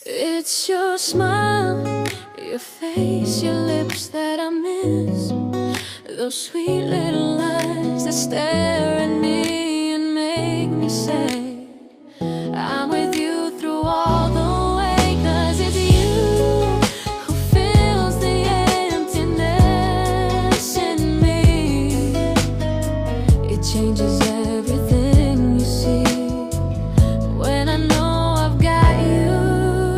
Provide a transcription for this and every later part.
It's your smile, your face, your lips that I miss. Those sweet little eyes that stare at me and make me say I'm with you through all the way. 'Cause it's you who fills the emptiness in me. It changes everything you see when I know I've got you.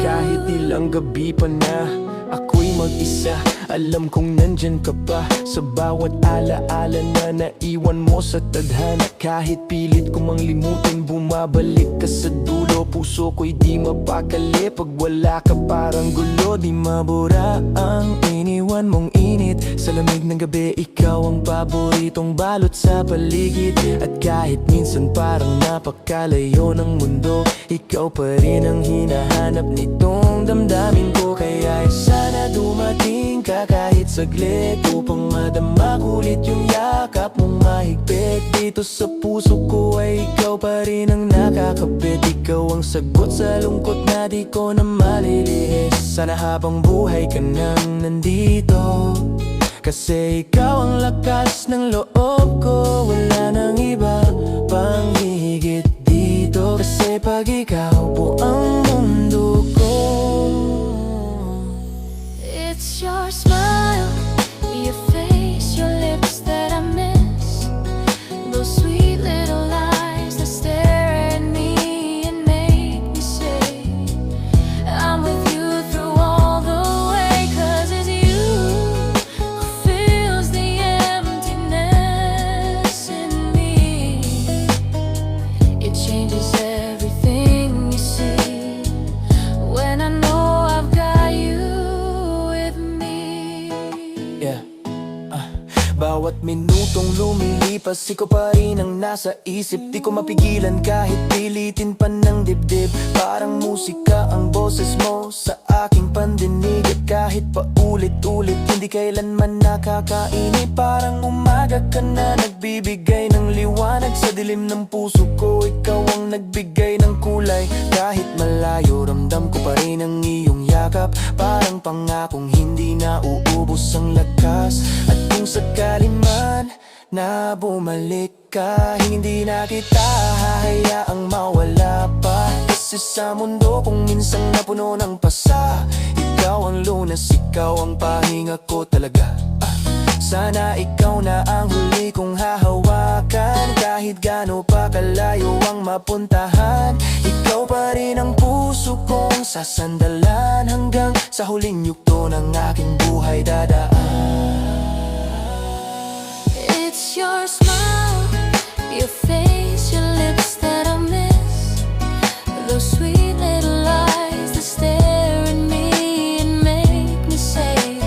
Kahit ilang gabi pa na ako'y mag-isa, alam kong nandyan ka pa sa bawat alaala na naiwan mo sa tadhana. Kahit pilit ko mang limutin, bumabalik ka sa dulo. Puso ko'y di mapakali pag wala ka, parang gulo. Di mabura ang iniwan mong init sa lamig ng gabi. Ikaw ang paboritong balot sa paligid. At kahit minsan parang napakalayo ng mundo, ikaw pa rin ang hinahanap nitong damdamin ko. Kaya sana dumating ka kahit saglit upang madama ko ulit yung yakap mong mahigpit. Dito sa puso ko ay ikaw pa rin ang nakakabit. Ikaw ang sagot sa lungkot na di ko na malilihis. Sana habang buhay ka nang nandito, kasi ikaw ang lakas ng loob ko. Wala nang iba pang hihigit dito, kasi pag ikaw po ang mundo ko. It's your smile, your face, your lips that I miss. Those sweet little eyes that stare at me and make me say I'm with you through all the way. 'Cause it's you who fills the emptiness in me. It changes everything you see when I know I've got you with me. Bawat minutong lumilipas, ikaw pa rin ang nasa isip. Di ko mapigilan kahit pilitin pa ng dibdib. Parang musika ang boses mo sa aking pandinig. At kahit pa ulit-ulit, hindi kailanman nakakainip. Parang umaga ka na nagbibigay ng liwanag sa dilim ng puso ko. Ikaw ang nagbigay ng kulay. Kahit malayo, ramdam ko pa rin ang iyong yakap. Parang pangakong hindi na uubos ang lakas. At kung sakali man na bumalik ka, hindi na kita hahayaang mawala pa. Kasi sa mundo kung minsang napuno ng pasa, ikaw ang lunas, ikaw ang pahinga ko talaga. Sana ikaw na ang huli kong hahawakan. Kahit gaano pa kalayo ang mapuntahan, ikaw pa rin ang puso kong sasandalan. Hanggang sa huling yugto ng aking buhay dadaan. It's your smile, your face, your lips that I miss. Those sweet little eyes that stare at me and make me say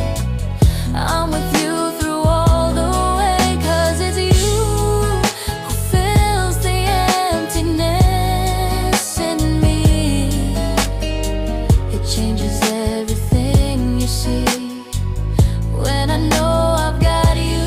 I'm with you through all the way. 'Cause it's you who fills the emptiness in me. It changes everything you see when I know I've got you.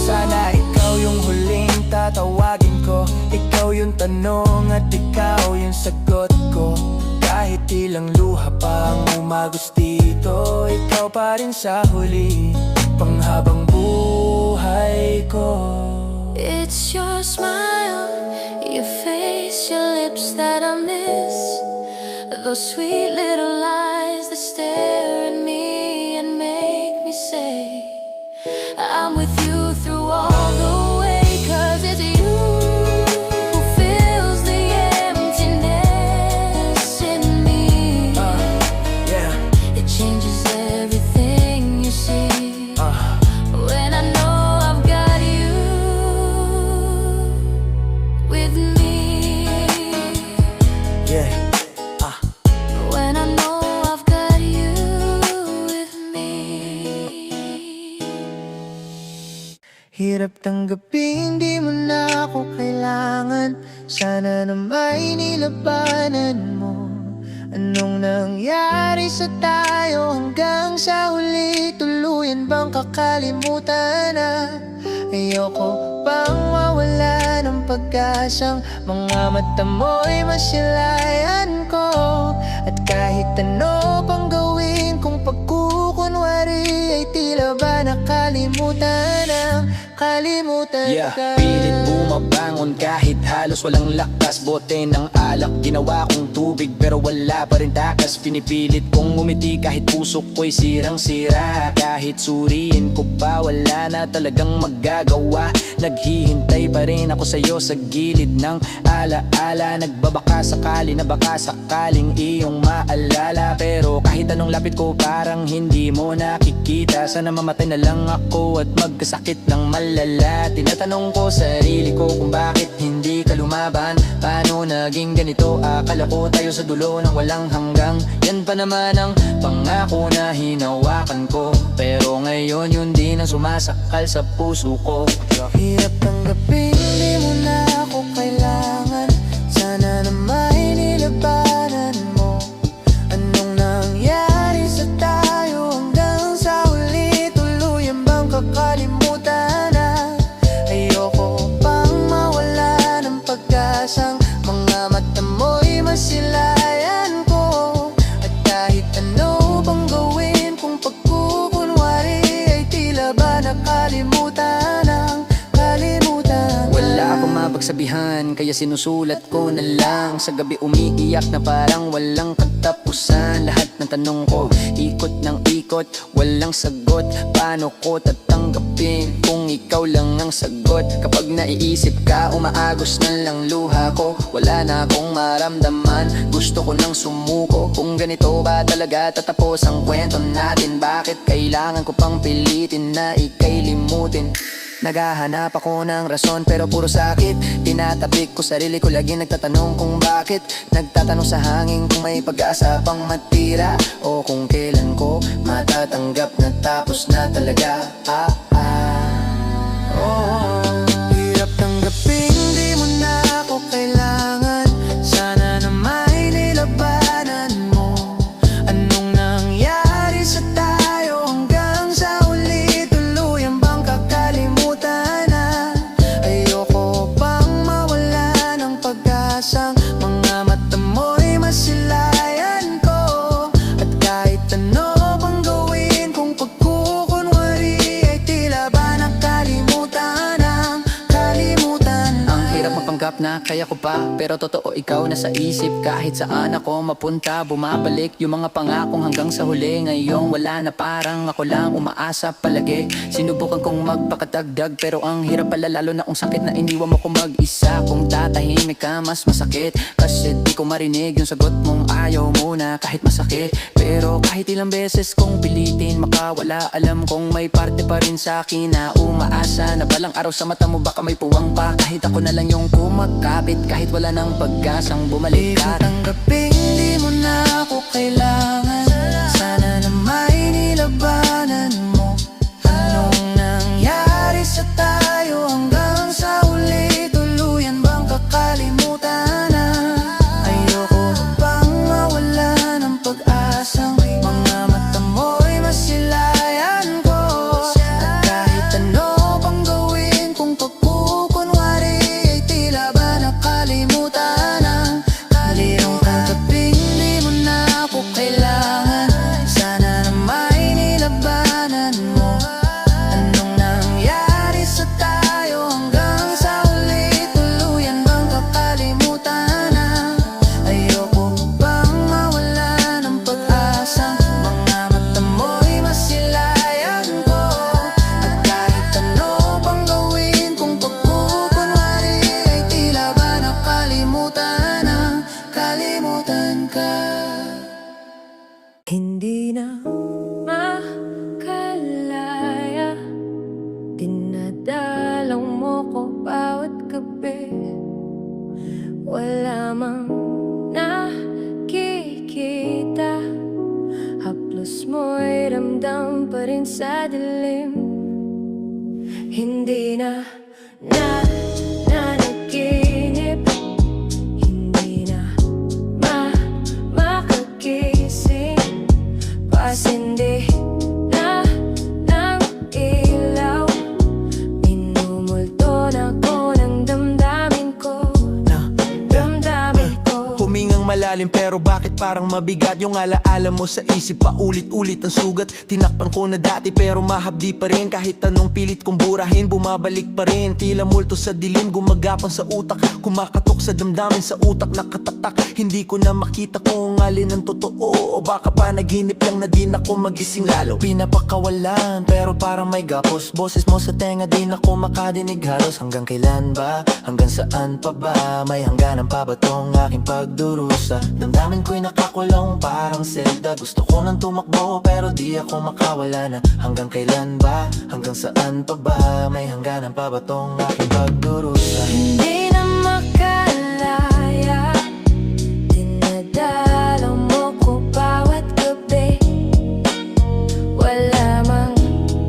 Sana ikaw yung huling tatawagin ko. Ikaw yung tanong at ikaw yung sagot ko. Kahit ilang luha pa ang umagos dito, ikaw pa rin sa huli, panghabang buhay ko. It's your smile, your face, your lips that I miss. Those sweet little eyes that stare at me and make me say I'm with you through all the way. 'Cause it's you who fills the emptiness in me. It changes everything you see when I know I've got you with me. When I know I've got you with me. Hirap tanggapin, di mo na ako kailangan. Sana na may nilabanan mo. Anong nangyari sa tayo hanggang sa huli? Tuluyan bang kakalimutan na? Ayoko pang mawala ng pag-asang mga mata mo'y masilayan ko. At kahit ano Yeah, pilit bumabangon kahit halos walang lakas. Bote ng alak, ginawa kong tubig pero wala pa rin takas. Pinipilit kong ngumiti kahit puso ko'y sirang-sira. Kahit suriin ko pa, wala na talagang magagawa. Naghihintay pa rin ako sa'yo sa gilid ng alaala. Nagbabaka sakali na baka sakaling iyong maalala. Pero kahit anong lapit ko parang hindi mo nakikita. Sana mamatay na lang ako at magkasakit ng malala. Tinatanong ko sarili ko kung bakit hindi ka lumaban. Paano naging ganito? Akala ko tayo sa dulo ng walang hanggang. Yan pa naman ang pangako na hinawakan ko. Pero ngayon yun din ang sumasakal sa puso ko. Hirap tanggapin, di mo na ako kailangan. Sana na may nilabanan mo. Anong nangyari sa tayo hanggang sa huli? Tuluyan bang kakalimutan na? Ayoko pang mawala ng pag-asang mga mata mo'y masilayan ko. At kahit ano bang gawin, kung pagkukunwari ay tila ba nakalimutan ang kalimutan. Wala akong mapagsabihan, kaya sinusulat ko na lang. Sa gabi umiiyak na parang walang katapusan. Lahat ng tanong ko, ikot ng ikot, walang sagot. Paano ko tatanggapin kung ikaw lang ang sagot? Kapag naiisip ka, umaagos na lang luha ko. Wala na akong maramdaman, gusto ko nang sumuko. Kung ganito ba talaga tatapos ang kwento natin? Bakit kailangan ko pang pilitin na ika'y limutin? Naghahanap ako ng rason pero puro sakit. Tinatapik ko sarili ko, lagi nagtatanong kung bakit. Nagtatanong sa hangin kung may pag-asa pang matira, o kung kailan ko matatanggap na tapos na talaga. Hirap tanggapin, di mo na ako kailangan. Sana na may nilabanan mo. Anong nangyari sa tayo hanggang sa huli? Tuluyan bang kakalimutan na? Ayoko pang mawala ng pag-asang mga mata mo'y masilayan ko. At kahit ano bang gawin, kung pagkukunwari ay tila ba nakalimutan ang kalimutan na. Ang hirap mapanggap na kaya ko pa, pero totoo ikaw na sa isip. Kahit saan ako mapunta, bumabalik yung mga pangakong hanggang sa huli. Ngayong wala na, parang ako lang umaasa palagi. Sinubukan kong magpakatagdag pero ang hirap pala, lalo na kung sakit na iniwan mo ko mag-isa. Kung tatahimik ka mas masakit, kasi di ko marinig yung sagot mong ayaw muna kahit masakit. Pero kahit ilang beses kong pilitin makawala, alam kong may parte pa rin sa akin na umaasa na balang araw sa mata mo baka may puwang pa. Kahit ako na lang yung kumakapit, kahit wala nang pag-asang bumalik ka. Tanggapin, di mo na ako kailangan. Sana na may nilabanan mo. Anong nangyari sa tayo hanggang sa huli? Tuluyan bang kakalimutan na? Ayoko pang mawala ng pag-asang mga mata mo'y masilayan ko. At kahit ano pang gawin, kung pagkukunwari ay tila ba nakalimutan ang kalirong tanggapin, di mo na ako kailangan. Sana na may nilabanan mo. Anong nangyari sa tayo hanggang sa huli? Tuluyan bang kakalimutan na? Ayoko pang mawala ng pag-asa, mga mata mo'y masilayan ko. At kahit ano pang gawin, kung pagkukunwari ay tila ba nakalimutan ang kalimutan ka. Hindi na makalaya, dinadalang mo ko bawat gabi. Wala mang nakikita, haplos mo'y ramdam pa rin sa dilim. Hindi na nanaginip, hindi na makagising. Pasindi na ng ilaw, minumulto na ko ng damdamin ko. Damdamin ko. Humingang malalim pero bakit parang mabigat yung alaala mo sa isip. Paulit-ulit ang sugat, tinakpan ko na dati pero mahabdi pa rin. Kahit anong pilit kong burahin, bumabalik pa rin. Tila multo sa dilim, gumagapang sa utak, kumakatok sa damdamin, sa utak nakatatak. Hindi ko na makita kung alin ang totoo, o baka panaginip lang na din ako magising lalo. Pinapakawalan pero parang may gapos, boses mo sa tenga di na ako makadinig halos. Hanggang kailan ba? Hanggang saan pa ba? May hangganan pa ba tong aking pagdurusa? Damdamin ko'y nakakulong parang selda. Gusto ko nang tumakbo pero di ako makawala na. Hanggang kailan ba? Hanggang saan pa ba? May hangganan pa ba tong aking pagdurusa? Hindi na makalaya, dinadalaw mo ko bawat gabi. Wala mang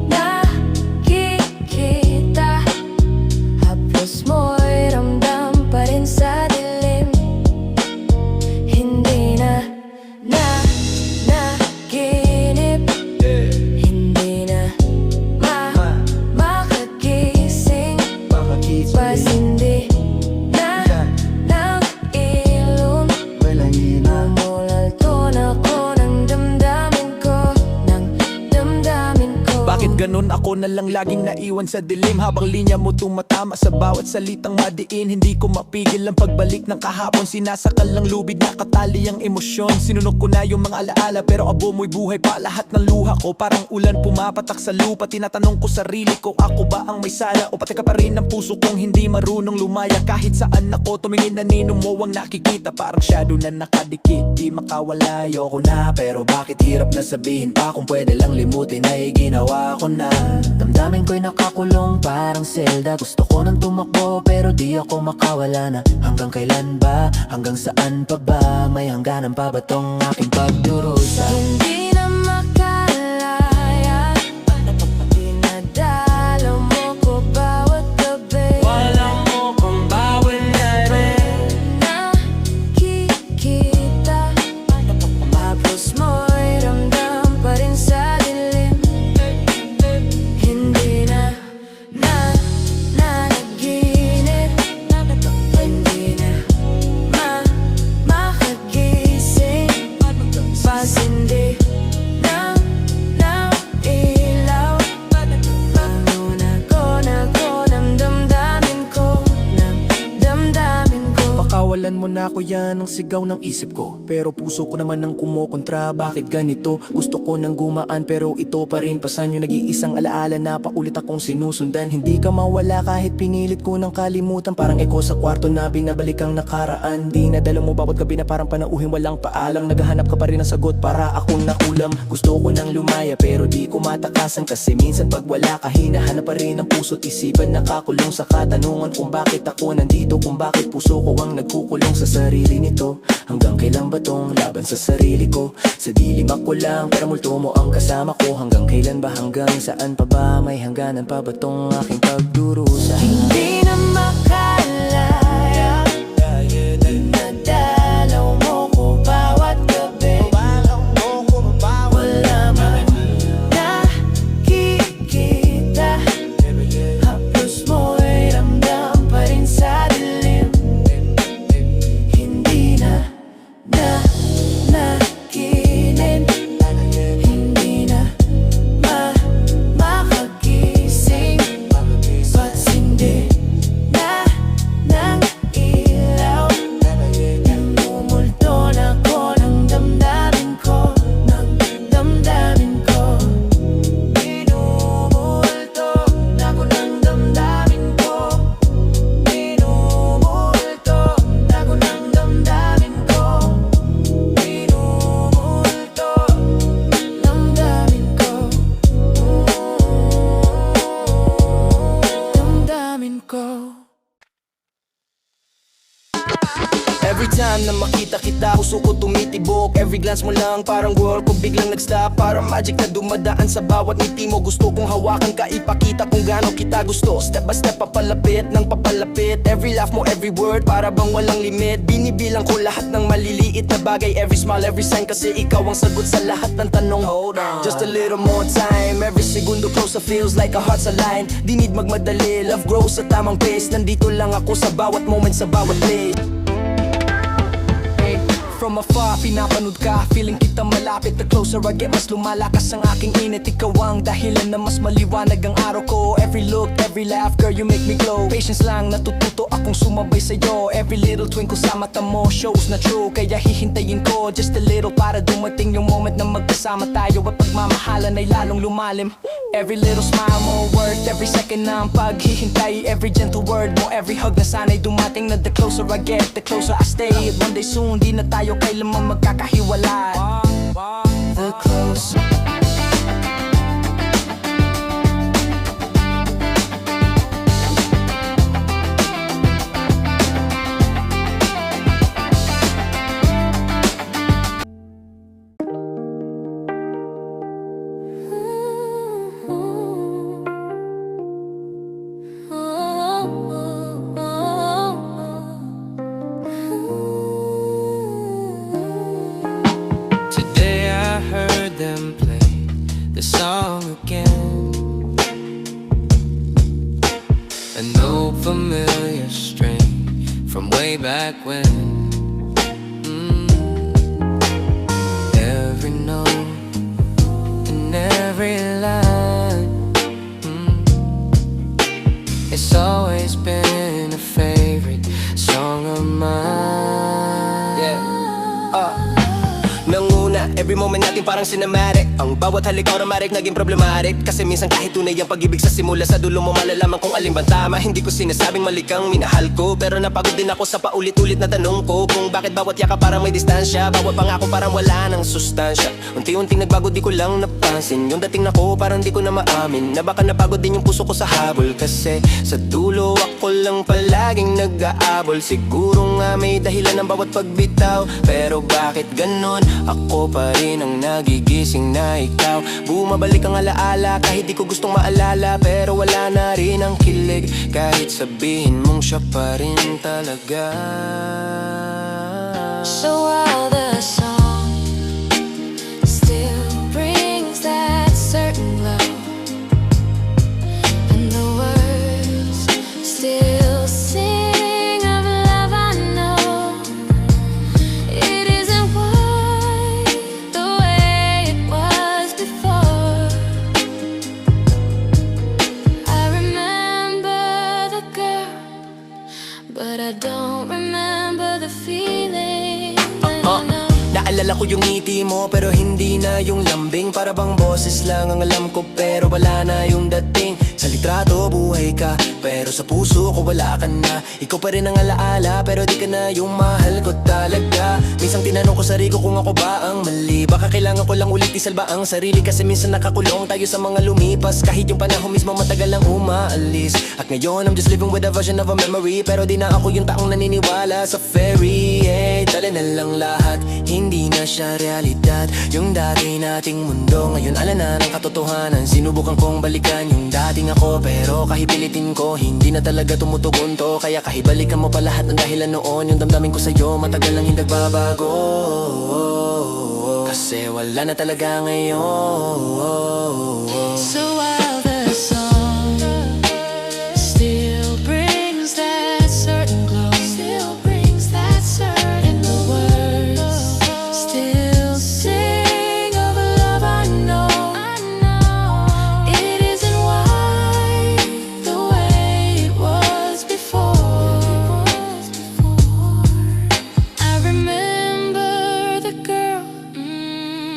nakikita, haplos mo'y ramdam pa rin sa dilim. Hindi na naginip, hindi na makagising. Pas hindi na ng ilong, mulalto na ko ng damdamin ko, ng damdamin ko. Bakit ganun ako na lang laging naiwan sa dilim? Habang linya mo tumatama sa bawat salitang madiin. Hindi ko mapigil ang pagbalik ng kahapon. Sinasakal ng lubid, nakatali ang emosyon. Sinunok ko na yung mga alaala pero abo mo'y buhay pa. Lahat ng luha ko parang ulan pumapatak sa lupa. Tinatanong ko sarili ko, ako ba ang may sala? O pati ka pa rin ang puso kong hindi marunong lumaya. Kahit saan ako tumingin na nino mo ang nakikita. Parang shadow na nakadikit, di makawala. Ayoko na pero bakit hirap na sabihin pa? Kung pwede lang limutin ay ginawa ko na. Damdamin ko'y nakakulong parang selda. Gusto ko nang tumakbo pero di ako makawala na. Hanggang kailan ba? Hanggang saan pa ba? May hangganan pa ba tong aking pagdurusa? Hindi na makalaya, dinadalaw mo ko bawat gabi. Walang mo kung bawal na rin. Nakikita, haplos mo'y ramdam pa rin sa dilim. Hindi na naginip, hindi na makagising. Pas hindi na ilaw, na ko ng damdamin ko, ng damdamin ko. Pakawalan mo na ako yan ang sigaw ng isip ko. Pero puso ko naman ang kumokontra. Bakit ganito? Gusto ko nang gumaan pero ito pa rin pasan yung nag-iisang alaala na paulit akong sinusundan. Hindi ka mawala kahit pinilit ko ng kalimutan. Parang eko sa kwarto na binabalik ang nakaraan. Di nadala mo bawat gabi na parang panauhin walang paalam. Naghahanap ka pa rin ng sagot para akong nakulam. Gusto ko nang lumaya pero di ko matakasan. Kasi minsan pag wala ka hinahanap pa rin ang puso't isipan. Nakakulong sa katanungan kung bakit ako nandito. Kung bakit puso ko ang nagkukulong sa sarili nito. Hanggang kailan ba tong laban sa sarili ko? Sa dilim ako lang pero multo mo ang kasama ko. Hanggang kailan ba? Hanggang saan pa ba? May hangganan pa ba tong aking pagdurusa? Hindi na makalaya, dinadalaw mo ko bawat gabi. Wala man nakikita, haplos mo'y ramdam pa rin sa dilim. Hindi na naginip, hindi na makagising. Ba't hindi na ng ilaw, namumulto na ko ng damdamin ko, ng damdamin ko. Minumulto na ko ng damdamin ko, minumulto na ko ng damdamin ko, minumulto damdamin ko, damdamin ko. Every time na makita kita, puso ko tumitibok. Every glance mo lang, parang world ko biglang nag-stop. Parang magic na dumadaan sa bawat ngiti mo. Gusto kong hawakan ka, ipakita kung gaano kita gusto. Step by step, papalapit ng papalapit. Every laugh mo, every word, para bang walang limit. Binibilang ko lahat ng maliliit na bagay. Every smile, every sign, kasi ikaw ang sagot sa lahat ng tanong. Hold on, just a little more time. Every segundo closer feels like a heart's aligned. Di need magmadali, love grows sa tamang pace. Nandito lang ako sa bawat moment, sa bawat play. From afar, pinapanood ka, feeling kita malapit. The closer I get, mas lumalakas ang aking init. Ikaw ang dahilan na mas maliwanag ang araw ko. Every look, every laugh, girl, you make me glow. Patience lang, natututo akong sumabay sa'yo. Every little twinkle sa mata mo shows na true. Kaya hihintayin ko just a little para dumating yung moment na magkasama tayo at pagmamahalan ay lalong lumalim. Every little smile mo worth every second ng paghihintay. Every gentle word mo, every hug na sana'y dumating na the closer I get, the closer I stay. At one day soon, di na tayo kailanman magkakahiwalay. The closer Today I heard them play the song again. An old familiar strain from way back when. Every note and every line, it's always been a favorite song of mine. Yeah. Nanguna, every moment natin parang cinematic. Ang bawat halik automatic naging problematic. Kasi minsan kahit tunay ang pag-ibig sa simula, sa dulo mo malalaman kung alin bang tama. Hindi ko sinasabing mali kang minahal ko, pero napagod din ako sa paulit-ulit na tanong ko kung bakit bawat yaka parang may distansya, bawat pangako parang wala ng sustansya. Unti-unting nagbago, di ko lang napansin yung dating na ko, parang di ko na maamin na baka napagod din yung puso ko sa habol. Kasi sa dulo ako lang palaging nag-aabol. Siguro nga may dahilan ng bawat pagbitaw, pero bakit ganon? Ako pa rin ang nagigising na ikaw. Bumabalik ang alaala kahit di ko gustong maalala, pero wala na rin ang kilig kahit sabihin mong siya pa rin talaga. So while the song still brings that certain glow, and the words still sing of love, I know it isn't quite the way it was before. I remember the girl, but I don't remember the feeling. Naalala ko yung ngiti mo pero hindi na yung lambing. Para bang boses lang ang alam ko pero wala na yung dating. Sa litrato buhay ka pero sa puso ko wala ka na. Ikaw pa rin ang alaala pero di ka na yung mahal ko talaga. Minsan tinanong ko sarili ko kung ako ba ang mali. Baka kailangan ko lang ulit isalba ang sarili, kasi minsan nakakulong tayo sa mga lumipas. Kahit yung panahon mismo matagal lang umaalis. At ngayon I'm just living with a version of a memory, pero di na ako yung taong naniniwala sa fairy. Dali na lang lahat, hindi na siya realidad. Yung dati nating mundo ngayon ala na ng katotohanan. Sinubukan kong balikan yung dating ako, pero kahipilitin ko hindi na talaga tumutugon to. Kaya kahibalikan mo pa lahat ng dahilan noon. Yung damdamin ko sa'yo matagal lang hindi nagbabago, kasi wala na talaga ngayon. So while the song still brings that certain glow, still brings that certain, the words still sing of love, I know it isn't quite the way it was before. I remember the girl,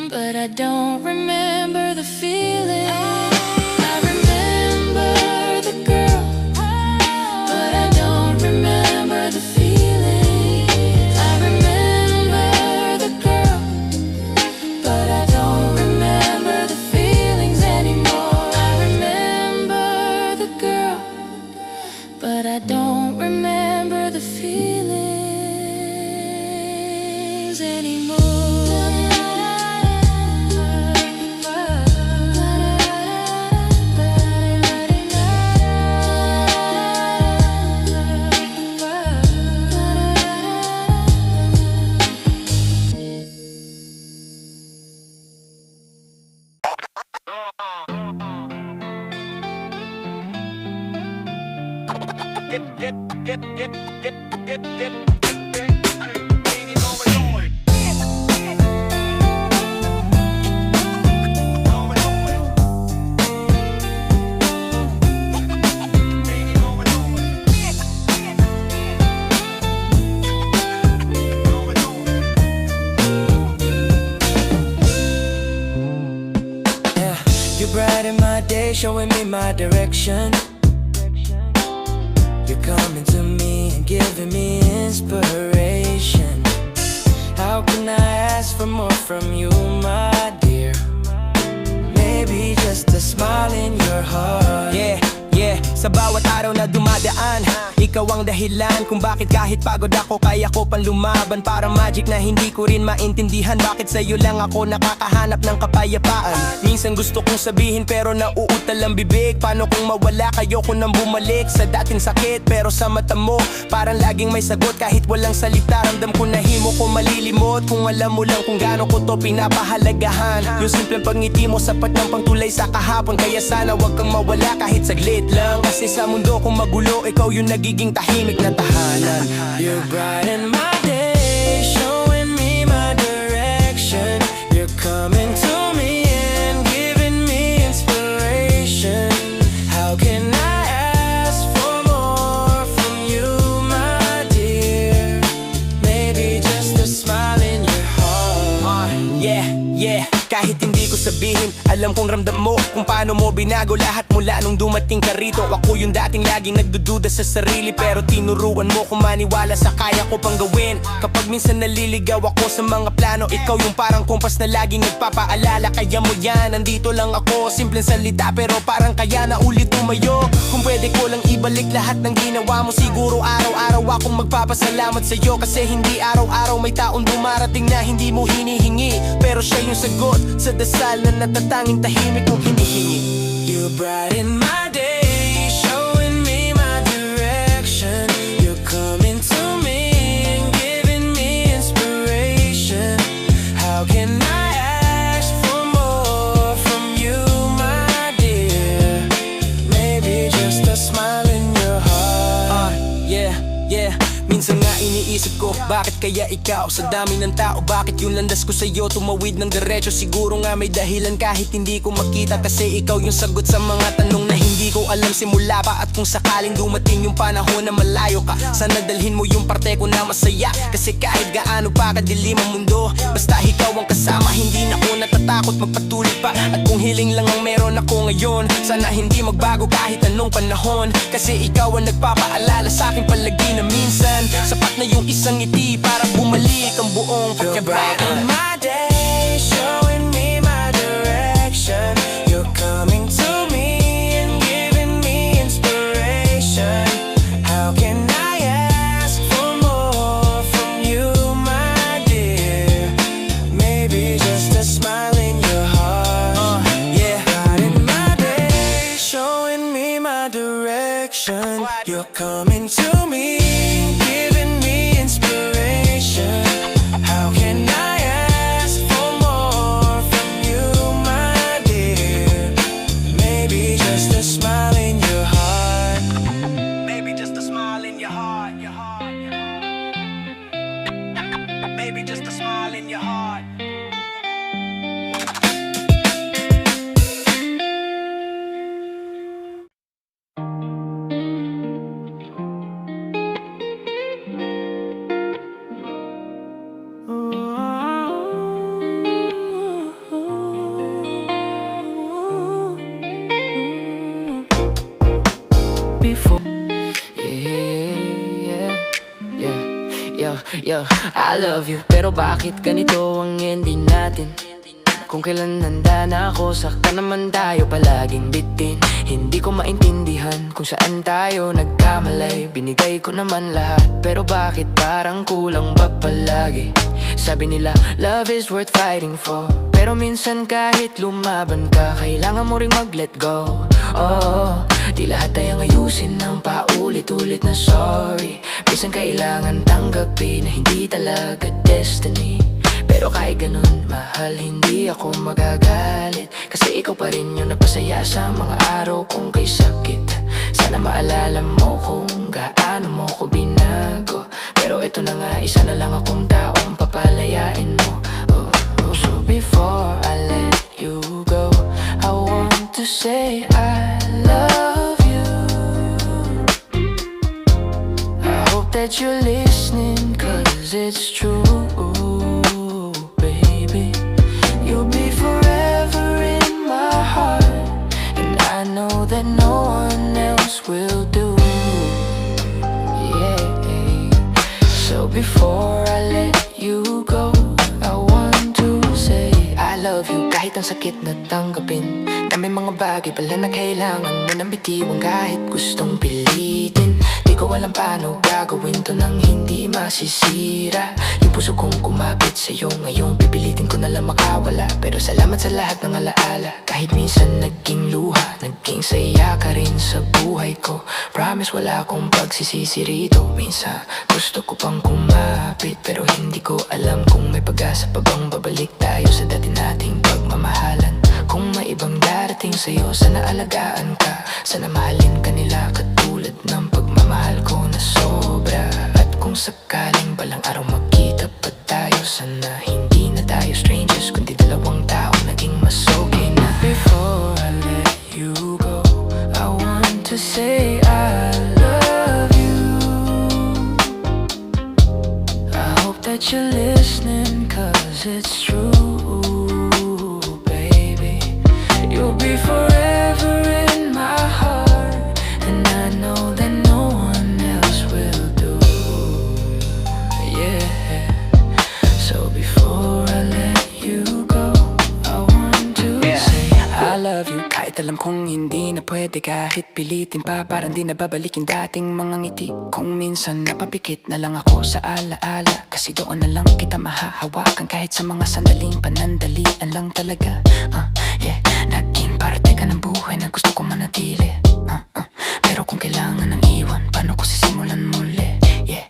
but I don't remember the feeling. I remember the girl, but I don't remember the feeling. I remember the girl, but I don't remember the feelings anymore. I remember the girl, but I don't remember the feelings anymore. day, showing me my direction. You're coming to me and giving me inspiration. How can I ask for more from you, my dear? Maybe just a smile in your heart. Yeah, sa bawat araw na dumadaan, ikaw ang dahilan kung bakit kahit pagod ako, kaya ko pang lumaban. Parang magic na hindi ko rin maintindihan bakit sa'yo lang ako nakakahanap ng kapayapaan. Minsan gusto kong sabihin pero nauutal ang bibig. Paano kung mawala kayo ko nang bumalik sa dating sakit? Pero sa mata mo parang laging may sagot kahit walang salita. Ramdam ko na himo ko malilimot kung alam mo lang kung gaano ko to pinapahalagahan. Yung simpleng pagngiti mo sapat ng pangtulay sa kahapon. Kaya sana wag kang mawala kahit saglit lang. Kasi sa mundo kung magulo, ikaw yung nagiging tahimik na tahanan. You brighten my day, showing me my direction. You're coming to me and giving me inspiration. How can I ask for more from you, my dear? Maybe just a smile in your heart. Yeah, kahit hindi ko sabihin, alam kong ramdam mo kung paano mo binago lahat mula nung dumating ka rito. Ako yung dating laging nagdududa sa sarili, pero tinuruan mo kung maniwala sa kaya ko pang gawin. Kapag minsan naliligaw ako sa mga plano, ikaw yung parang kumpas na laging nagpapaalala. Kaya mo yan, nandito lang ako, simpleng salita pero parang kaya na ulit tumayo. Kung pwede ko lang ibalik lahat ng ginawa mo, siguro araw-araw akong magpapasalamat sa'yo. Kasi hindi araw-araw may taong dumarating na hindi mo hinihingi, pero siya yung sagot sa dasal na natatanging tahimik mong hinihingi. You brighten my day, showing me my direction. You're coming to me and giving me inspiration. How can I ask for more from you, my dear? Maybe just a smile in your heart. Yeah. Minsan nga iniisip ko, bakit kaya ikaw? Sa dami ng tao, bakit yung landas ko sa'yo tumawid ng diretso? Siguro nga may dahilan kahit hindi ko makita. Kasi ikaw yung sagot sa mga tanong na hindi ko alam simula pa. At kung sakaling dumating yung panahon na malayo ka, sana dalhin mo yung parte ko na masaya. Kasi kahit gaano pa kadilim ang mundo, basta ikaw ang kasama, hindi na ako natatakot magpatuloy pa. At kung hiling lang ang meron ako ngayon, sana hindi magbago kahit anong panahon. Kasi ikaw ang nagpapaalala sa akin palagi na minsan sapat na yung isang ngiti para bumalik ang buong pagkabata. My day, showing me my direction. You're coming to me and giving me inspiration. How can I ask for more from you, my dear? Maybe just a smile in your heart. Yeah, brighten my day, showing me my direction. You're coming to me, giving me inspiration. How can I ask for more from you, my dear? Maybe just a smile in your heart. Maybe just a smile in your heart, your heart, your heart. Maybe just a smile in your heart. Before Yo, I love you, pero bakit ganito ang ending natin? Kung kailan handa na ako, saka naman tayo palaging bitin. Hindi ko maintindihan kung saan tayo nagkamalay. Binigay ko naman lahat, pero bakit parang kulang ba palagi? Sabi nila, love is worth fighting for. Pero minsan kahit lumaban ka, kailangan mo ring mag-let go. Oh, di lahat ay ang ayusin ng paulit-ulit na sorry. Minsan kailangan tanggapin na hindi talaga destiny. Pero kahit ganun, mahal, hindi ako magagalit. Kasi ikaw pa rin yung napasaya sa mga araw kong kay sakit. Sana maalala mo kung gaano mo ko binago. Pero ito na nga, isa na lang akong taong papalayain mo. So before I let you go, I want to say I love you. I hope that you're listening, 'cause it's true. Baby, you'll be forever in my heart. And I love you kahit ang sakit na tanggapin, na may mga bagay pala na kailangan mo nang bitiwan kahit gustong pilitin. Di ko alam paano gagawin to nang hindi masisira yung puso kong kumapit sa'yo ngayon. Pipilitin ko na lang makawala, pero salamat sa lahat ng alaala. Kahit minsan naging luha, naging saya ka rin sa buhay ko. Promise wala akong pagsisisi rito. Minsan gusto ko pang kumapit, pero hindi ko alam kung may pag-asa pa bang babalik tayo sa dati nating pagmamahalan. Kung may ibang darating sa'yo, sana alagaan ka, sana mahalin ka nila katulad ng pagmamahal ko na sobra. At kung sakaling balang araw magkita pa tayo, sana hindi na tayo strangers, kundi dalawang tao naging mas okay na. Before I let you go, I want to say I love you. I hope that you're listening, 'cause it's true, baby. You'll be forever in my heart, and I know that no one else will do. Yeah. So before I let you go, I want to say I love you. Kahit alam kong hindi na pwede, kahit pilitin pa, parang di na babalik yung dating mga ngiti. Kung minsan napapikit na lang ako sa alaala, kasi doon na lang kita mahahawakan. Kahit sa mga sandaling panandalian lang talaga. Yeah, naging parte ka ng buhay na gusto ko manatili. Pero kung kailangan ng iwan, paano ko sisimulan muli? Yeah,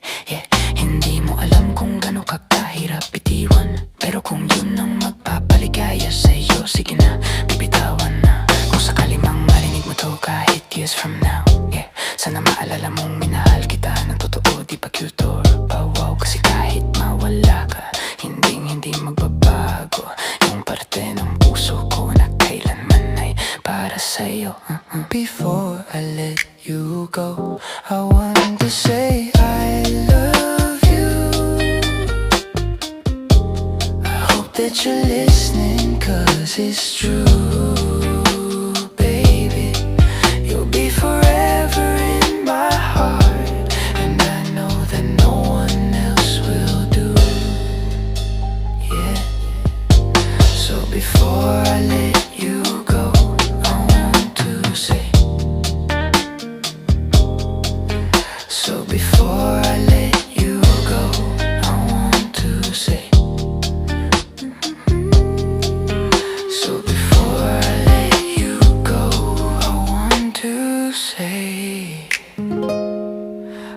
hindi mo alam kung gano'n ka kahirap bitiwan, pero kung yun ang magpapaligaya sa'yo, sige na, bibitawan na. Kung sakali mang marinig mo to kahit years from now, yeah, sana maalala mong minahal kita ng totoo, di pa cute or wow. Kasi kahit mawala ka, hindi magbabago yung parte ng puso ko na kailanman ay para sa'yo. Before I let you go, I want to say I love you. I hope that you're listening, 'cause it's true, baby. You'll be forever in my heart, and I know that no one else will do. Yeah. So before I let you go, I want to say. So before I let you go, I want to say. So before I let you go, I want to say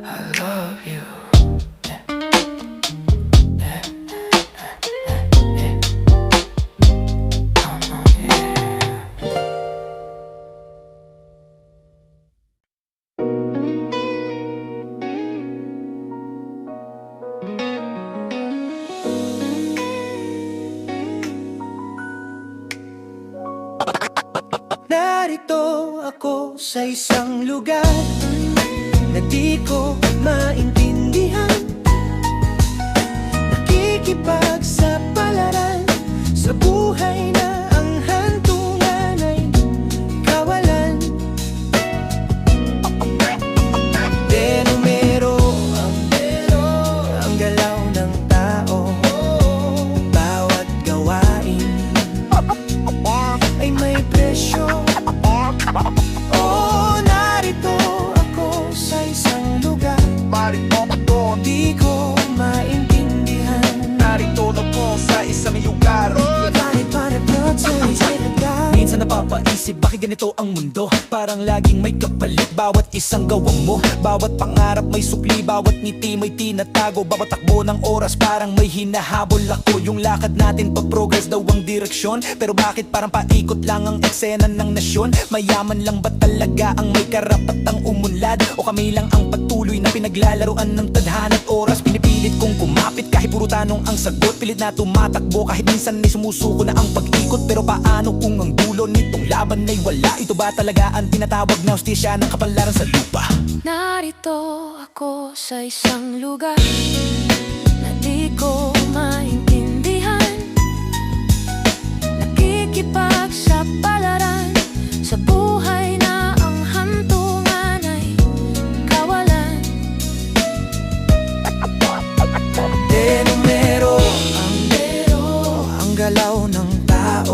I love you. Yeah. Yeah. Yeah. Oh, yeah. Narito ako sa isang lugar na di ko maintindihan. Nakikipagsapalaran sa buhay na ang hantungan ay kawalan. Denumero ang galaw ng tao, bawat gawain ay may presyo. Oh, narito ako sa isang lugar, di ko maintindihan. Narito na po sa isang lugar. Minsan napapaisip, bakit ganito ang mundo? Parang laging may kapalit bawat isang gawa mo. Bawat pangarap may sukli, bawat ngiti may tinatago. Bawat takbo ng oras parang may hinahabol ako. Yung lakad natin pa-progress daw ang direksyon, pero bakit parang paikot lang ang eksena ng nasyon? Mayaman lang ba talaga ang may karapatang umunlad? O kami lang ang patuloy na pinaglalaruan ng tadhana at oras? Pinipilit kong kumapit kahit puro tanong ang sagot. Pilit na tumatakbo kahit minsan may sumusuko na ang pag-ikot. Pero paano kung ang dulo nitong laban ay wala? Ito ba talaga ang tinatawag na hustisya ng kapalaran sa lupa? Narito ako sa isang lugar na di ko maintindihan. Nakikipagsapalaran sa buhay na ang hantungan ay kawalan. Denumero ang galaw ng tao,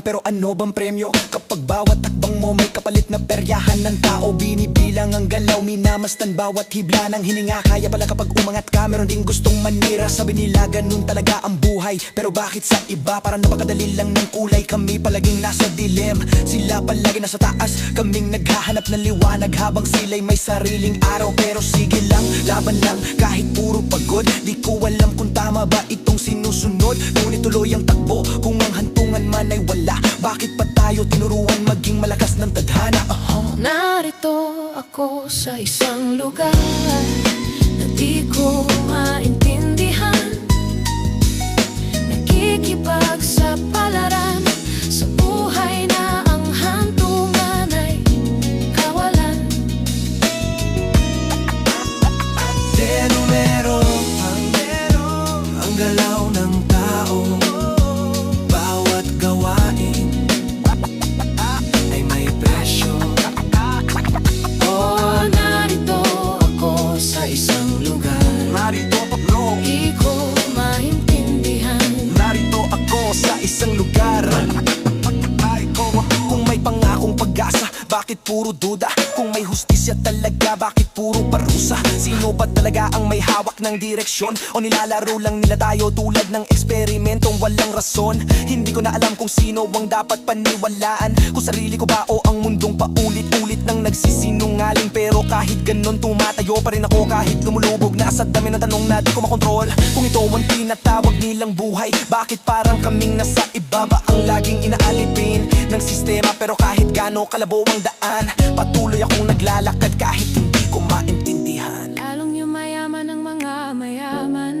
pero ano bang premyo? Kapag bawat takbang mo may kapalit na peryahan ng tao, binibilang ang galaw, minamastan bawat hibla ng hininga. Kaya pala kapag umangat ka, meron ding gustong manira. Sabi nila ganun talaga ang buhay, pero bakit sa iba parang napakadali lang ng kulay? Kami palaging nasa dilim, sila palagi nasa taas, kaming naghahanap ng liwanag habang sila'y may sariling araw. Pero sige lang, laban lang, kahit puro pagod. Di ko alam kung tama ba itong sinusunod, ngunit tuloy ang takbo kung ang hantungan man ay wala. Bakit pa tayo tinuruan maging malakas ng tadhana? Narito ako sa isang lugar na di ko maintindihan, nakikipagsapalaran sa buhay na ang hantungan ay kawalan. De numero ang galaw ng tao, bawat gawain ay may presyo. Oh, narito ako sa isang lugar, Narito ako, di ko maintindihan. narito ako sa isang lugar. Kung may pangakong pag-asa, bakit puro duda? Kung may hustisya talaga, bakit puro parusa? Sino ba talaga ang may hawak ng direksyon? O nilalaro lang nila tayo tulad ng eksperimentong walang rason? Hindi ko na alam kung sino ang dapat paniwalaan, kung sarili ko ba o ang mundong paulit-ulit nang nagsisinungaling. Pero kahit ganon, tumatayo pa rin ako kahit lumulubog na sa dami ng tanong na di ko makontrol. Kung ito ang tinatawag nilang buhay, bakit parang kaming nasa ibaba ang laging inaalipin ng sistema? Pero kahit gaano kalabaw ang daan, patuloy akong naglalakad kahit hindi ko maintindihan. Lalong yumayaman ang mga mayaman,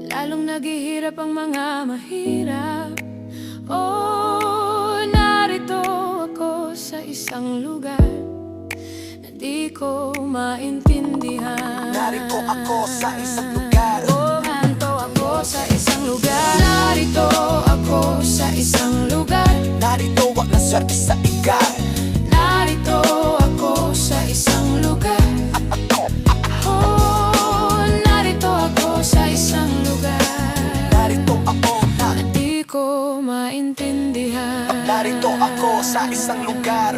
lalong naghihirap ang mga mahirap. Oh, narito ako sa isang lugar na di ko maintindihan. Narito ako sa isang lugar. Oh, narito ako sa isang lugar. Narito ako sa isang lugar. Narito wag na swerte sa igat. Narito ako sa isang lugar. Oh, narito ako sa isang lugar Narito ako na, na di ko maintindihan. narito ako sa isang lugar.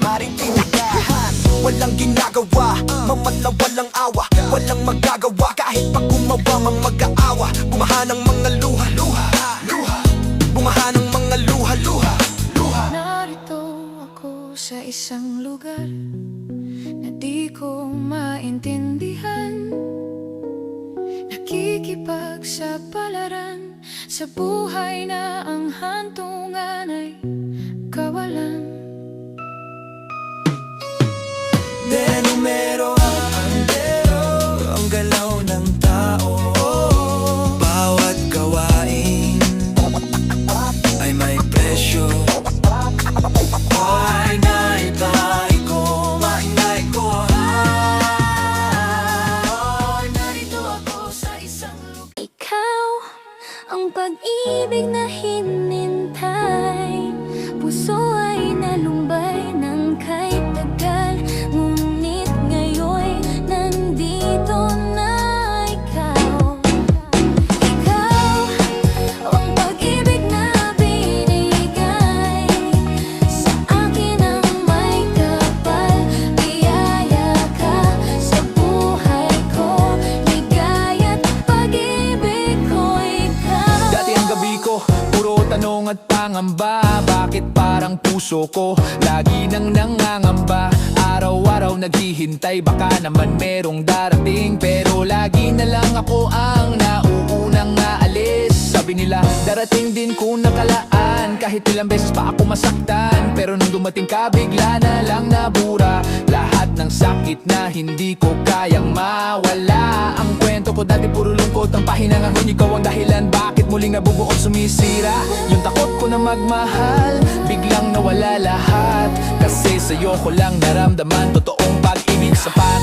Marintindihan, walang ginagawa, mamadla walang awa, walang magagawa kahit pag gumawa mang mag-aawa. Bumahan ang mga luha, luha, luha, bumahan ang mga luha, luha, luha. Narito ako sa isang lugar na di ko maintindihan, nakikipagsapalaran sa buhay na ang hantungan ay kawalan. De numero ang galaw ng tao, bawat gawain ay may presyo. Ay naitay ko, mainay ko. Narito ako sa isang lugar. Ikaw ang pag-ibig na hinintay, puso ay nalumbay ng kay tagal. Ngunit ngayon nandito na ikaw. Ikaw ang pag-ibig na binigay sa akin ang may kapal. Biyaya ka sa buhay ko, ligaya't pag-ibig ko ikaw. Dati ang gabi ko, puro tanong at pangamba. Bakit parang puso ko lagi nang nangangamba? Araw-araw naghihintay, baka naman merong darating, pero lagi na lang ako ang nauunang naalis. Sabi nila darating din kung nakalaan, kahit ilang beses pa ako masaktan. Pero nung dumating ka, bigla na lang nabura lahat ng sakit na hindi ko kayang mawala. Ang kwento ko dati puro lungkot, ang pahinangan ko ikaw ang dahilan bakit muling nabubuot sumisira. Yung takot ko na magmahal, biglang nawala lahat, kasi sa'yo ko lang naramdaman totoong pag-ibig sapat.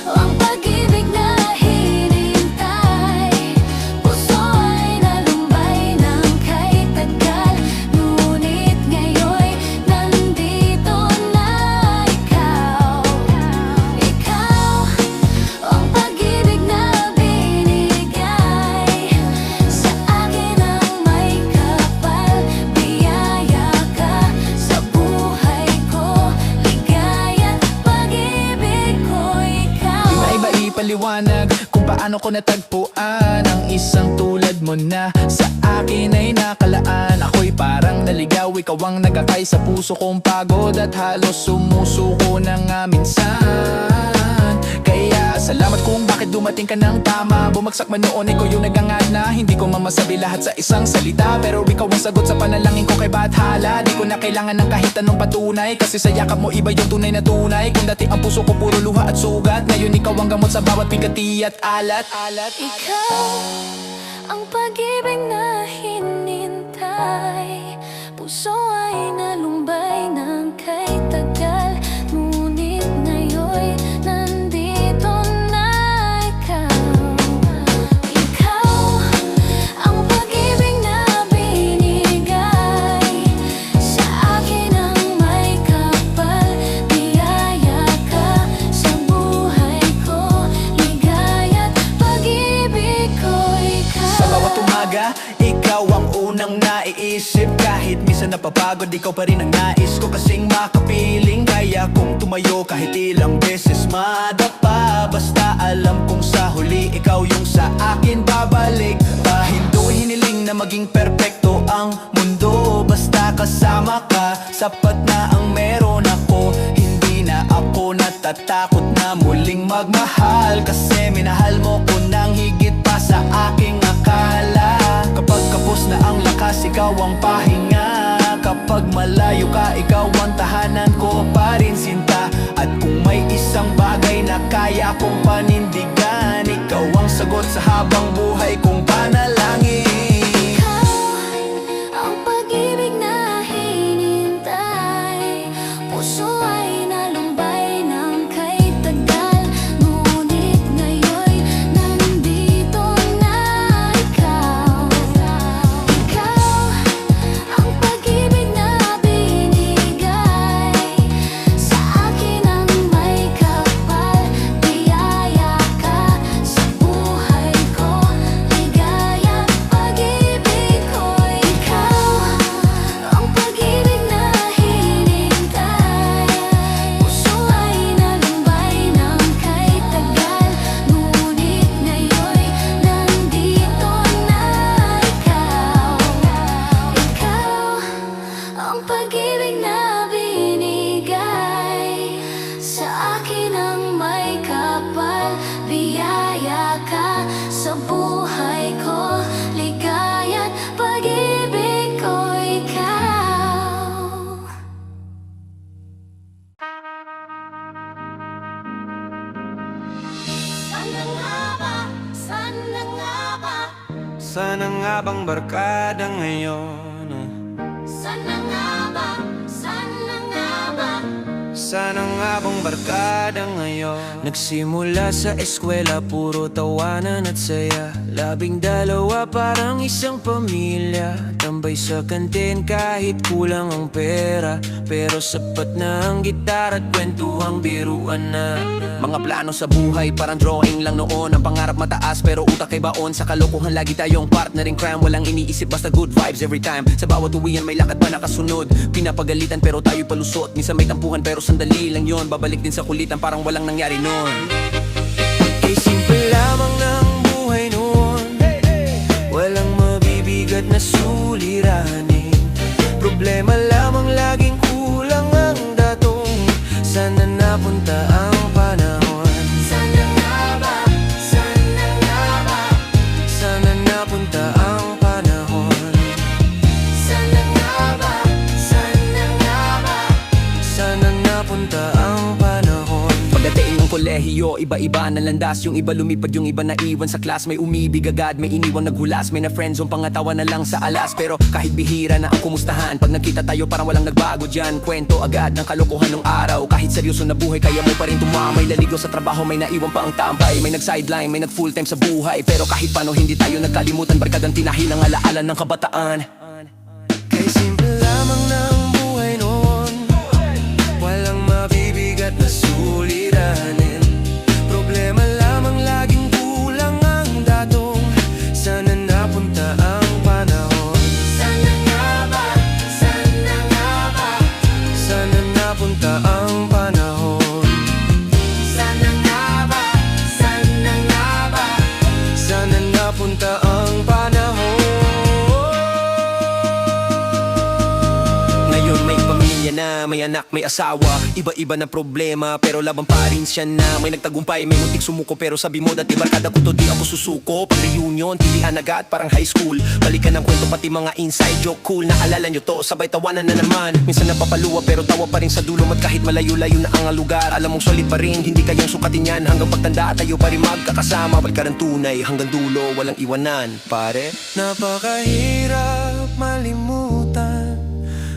Ang pag-ibig na hinintay, puso ay nalumbay ng kay tagal. Ngunit ngayon nandito na ikaw. Ikaw ang pag-ibig na binigay sa akin ang ipaliwanag kung paano ko natagpuan ang isang tulad mo na sa akin ay nakalaan. Ako'y parang naligaw, ikaw ang nagkakay sa puso kong pagod at halos sumusuko na nga minsan. Kaya salamat kung bakit dumating ka ng tama. Bumagsak man noon, ikaw yung nagangat na hindi ko mamasabi lahat sa isang salita, pero ikaw ang sagot sa panalangin ko kay Bathala. Di ko na kailangan ng kahit anong patunay, kasi sa yakap mo iba yung tunay na tunay. Kung dati ang puso ko puro luha at sugat, ngayon ikaw ang gamot sa bawat bigati at alat. Ikaw ang pag-ibig na hinintay. Puso ay nalumbay ng kay tagal, ngunit ngayon'y nandito na ikaw. Ikaw ang pag-ibig na binigay sa akin ang may kapal. Biyaya ka sa buhay ko, ligaya't pag-ibig ko ikaw. Sa bawat umaga, ikaw ang unang naiisip. Kahit minsan napapagod, ikaw pa rin ang nais ko kasing makapiling. Kaya kung tumayo kahit ilang beses madapa, basta alam kong sa huli ikaw yung sa akin babalik. Pahindo'y hiniling na maging perpekto ang mundo, basta kasama ka, sapat na ang meron ako. Hindi na ako natatakot na muling magmahal, kasi minahal mo ko nang higit pa sa aking akala. Kapag kapos na ang lakas, ikaw ang pahinga. Kapag malayo ka, ikaw ang tahanan ko pa rin, sinta. At kung may isang bagay na kaya kong panindigan, ikaw ang sagot sa habang buhay kong panalangin. Ikaw ang pag-ibig na hinintay. Puso ay nalumbay ng kay tagal, ngunit ngayon'y nandito na ikaw. Ikaw ang pag-ibig na binigay sa akin ang may kapal. Biyaya ka sa buhay ko, ligaya't pag-ibig ko ikaw. Ang pag-ibig na hinintay. Puso ay nalumbay ng kay tagal, ngunit ngayon'y nandito na ikaw. Ikaw ang pag-ibig na binigay sa akin ang may kapal. Biyaya ka sa buhay ko, ligaya't pag-ibig ko ikaw. Sana nga ba? Sana nga ba? Sana nga bang barkada ngayon? Sana nga ba? Sana nga ba? Sana nga bang barkada ngayon? Nagsimula sa eskwela, puro tawanan at saya. 12 parang isang pamilya. Tambay sa kantin kahit kulang ang pera, pero sapat na ang gitar at kwentuhang biruan na. Mga plano sa buhay parang drawing lang noon. Ang pangarap mataas pero utak ay baon. Sa kalokohan lagi tayong partner in crime. Walang iniisip basta good vibes every time. Sa bawat uwian may lakad pa nakasunod. Pinapagalitan pero tayo'y palusot. Minsan may tampuhan pero sandali lang yon. Babalik din sa kulitan parang walang nangyari noon. Kay simple lamang ng buhay noon. Walang mabibigat na suliranin. Problema lamang laging kulang ang datong. Sana napunta ang panahon. Sana nga ba? Sana nga ba? Sana napunta ang panahon. Sana nga ba? Sana nga ba? Sana napunta ang panahon. Pagdating ng kolehiyo, iba-iba na landas. Yung iba lumipad, yung iba naiwan sa class. May umibig agad, may iniwang naghulas. May na friendzone, pangatawa na lang sa alas. Pero kahit bihira na ang kumustahan, pag nagkita tayo parang walang nagbago dyan. Kwento agad ng kalokohan ng araw. Kahit seryoso na buhay, kaya mo pa rin tumamay. Laligaw sa trabaho, may naiwan pa ang tambay. May nag-sideline, may nag-full time sa buhay. Pero kahit paano hindi tayo nagkalimutan, barkadang tinahin ang alaala ng kabataan. Kay simple lamang ng buhay noon. Walang mabibigat na suliranin. Problema lamang laging kulang ang datong. Sana napunta ang panahon. Sana nga ba? Sana nga ba? Sana napunta ang panahon. Sana nga ba? Sana na, may anak, may asawa. Iba-iba na problema, pero laban pa rin siya na. May nagtagumpay, may muntik sumuko, pero sabi mo dati barkada ko to, di ako susuko. Pag reunion, tilian agad, parang high school. Balikan ng kwento, pati mga inside joke cool. Naalala nyo to, sabay tawanan na naman. Minsan napapaluwa, pero tawa pa rin sa dulo. At kahit malayo-layo na ang lugar, alam mong solid pa rin, hindi kayang sukatin yan. Hanggang pagtanda, tayo pa rin magkakasama. Balkaran tunay, hanggang dulo, walang iwanan, pare. Napakahirap malimutan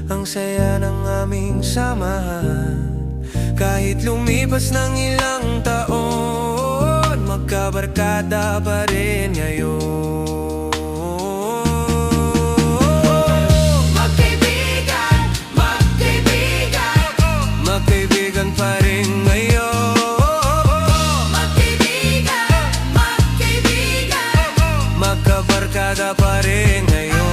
ang saya ng aming samahan. Kahit lumipas ng ilang taon, magkabarkada pa rin ngayon. Magkaibigan, magkaibigan, magkaibigan pa rin ngayon. Magkaibigan, magkaibigan, magkabarkada pa rin ngayon.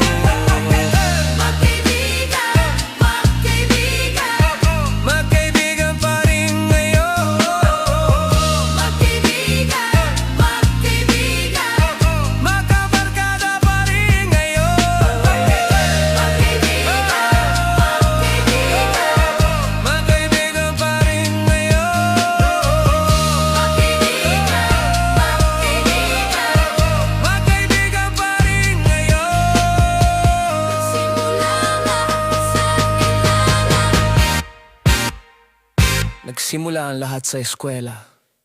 Nagsimula ang lahat sa eskwela.